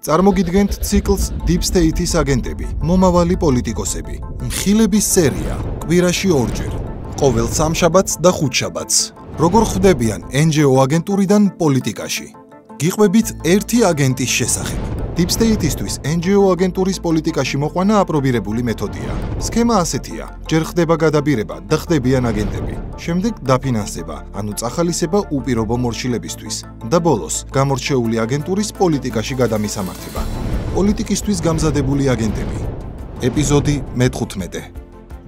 წარმოგიდგენთ ციკლს Deep State-ის აგენტები, მომავალი პოლიტიკოსები, მხილების სერია, კვირაში ორჯერ, ყოველ სამშაბათს და ხუთშაბათს. როგორ ხვდებიან NGO აგენტურიდან პოლიტიკაში? გიყვებით ერთი აგენტის შესახებ. Deep State-ისთვის NGO აგენტურის პოლიტიკაში მოყვანა აპრობირებული მეთოდია. სქემა ასეთია: ჯერ ხდება გადაბირება და ხდებიან აგენტები. შემდეგ დაფინანსება, ანუ წახალისება უპირობო მორჩილებისთვის და ბოლოს გამორჩეული აგენტურის პოლიტიკაში გადამისამართება. პოლიტიკისთვის გამზადებული აგენტები. ეპიზოდი მე-15.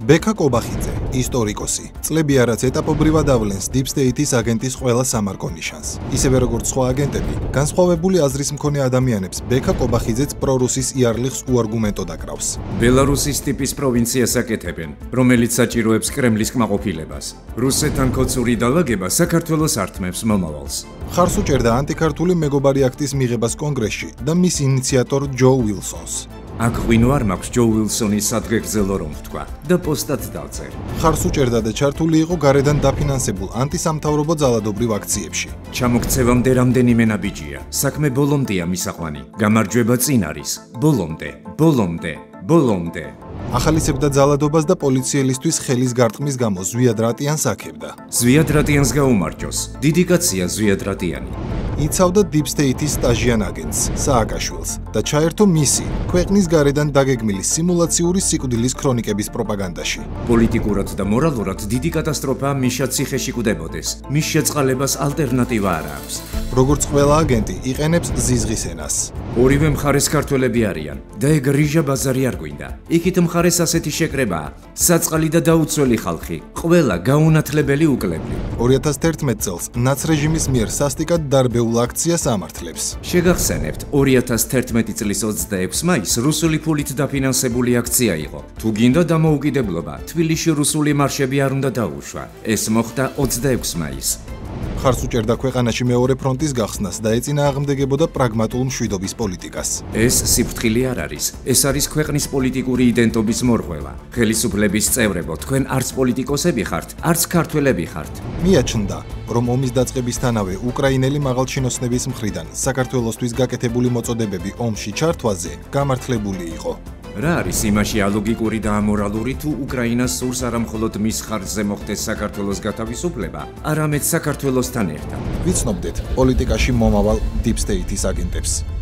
ბექა კობახიძე, ისტორიკოსი, წლები არაც ეტაპობრივად ავლენს Deep State-ის აგენტის ყველა სამარკო ნიშანს. ისევე როგორც სხვა აგენტები, განსხვავებული აზრის მქონე ადამიანებს ბექა კობახიძეც პრორუსის იარლიხს უარგუმენტოდ აკრავს. ბელარუსის ტიპის პროვინციას აკეთებენ, რომელიც საჭიროებს კრემლის კმაყოფილებას. რუსეთთან ქოცური დალაგება საქართველოს ართმევს მომავალს. ხარს უჭერდა ანტიქართული მეგობარი აქტის მიღებას კონგრესში და მის ინიციატორ ჯო უილსონს. აქ ღვინო არ მაქვს ჯო უილსონის სადგეგრძელო რომ ვთქვა და პოსტად დავწერ. ხარს უჭერდა და ჩართული იყო გარედან დაფინანსებულ ანტისამთავრობო ძალადობრივ აქციებში. ჩამოქცევამდე რამდენიმე ნაბიჯია. საქმე ბოლომდეა მისაყვანი. გამარჯვება წინ არის. ბოლომდე. ახალისებდა ძალადობას და პოლიციელისთვის ხელის გარტყმის გამო ზვიად რატიანს აქებდა. ზვიად რატიანს გაუმარჯოს. დიდი კაცია ზვიად რატიანი. იცავდა Deep State-ის სტაჟიან აგენტს, სააკაშვილს და ჩაერთო მისი, ქვეყნის გარედან დაგეგმილი სიმულაციური სიკვდილის ქრონიკების პროპაგანდაში. პოლიტიკურად და მორალურად დიდი კატასტროფაა მიშა ციხეში კვდებოდეს. მის შეწყალებას ალტერნატივა არ აქვს. როგორც ყველა აგენტი, იყენებს ზიზღის ენას. ორივე მხარეს ქართველები არიან და ეგ რიჟა ბაზარი არ გვინდა. იქით მხარეს ასეთი შეკრებაა: საწყალი და დაუცველი ხალხი, ყველა გაუნათლებელი უკლები. 2011 წელს ნაცრეჟიმის მიერ სასტიკად დარბეულ აქციას ამართლებს. შეგახსენებთ, 2011 წლის 26 მაისს რუსული ფულით დაფინანსებული აქცია იყო. თუ გინდა დამოუკიდებლობა, თბილისში რუსული მარშები არ უნდა დაუშვა. ეს მოხდა 26 მაისს. ხარს უჭერდა ქვეყანაში მეორე ფრონტის გახსნას და ეწინააღმდეგებოდა პრაგმატულ მშვიდობის პოლიტიკას. ეს სიფრთხილე არ არის, ეს არის ქვეყნის პოლიტიკური იდენტობის მორღვევა. ხელისუფლების წევრებო, თქვენ არც პოლიტიკოსები ხართ, არც ქართველები ხართ. მიაჩნდა, რომ ომის დაწყებისთანავე უკრაინელი მაღალჩინოსნების მხრიდან საქართველოსთვის გაკეთებული მოწოდებები ომში ჩართვაზე გამართლებული იყო. რა არის იმაში ალოგიკური და ამორალური, თუ უკრაინას სურს არა მხოლოდ მის ხარჯზე მოხდეს საქართველოს გათავისუფლება, არამედ საქართველოსთან ერთად? ვიცნობდეთ პოლიტიკაში მომავალ Deep State-ის აგენტებს.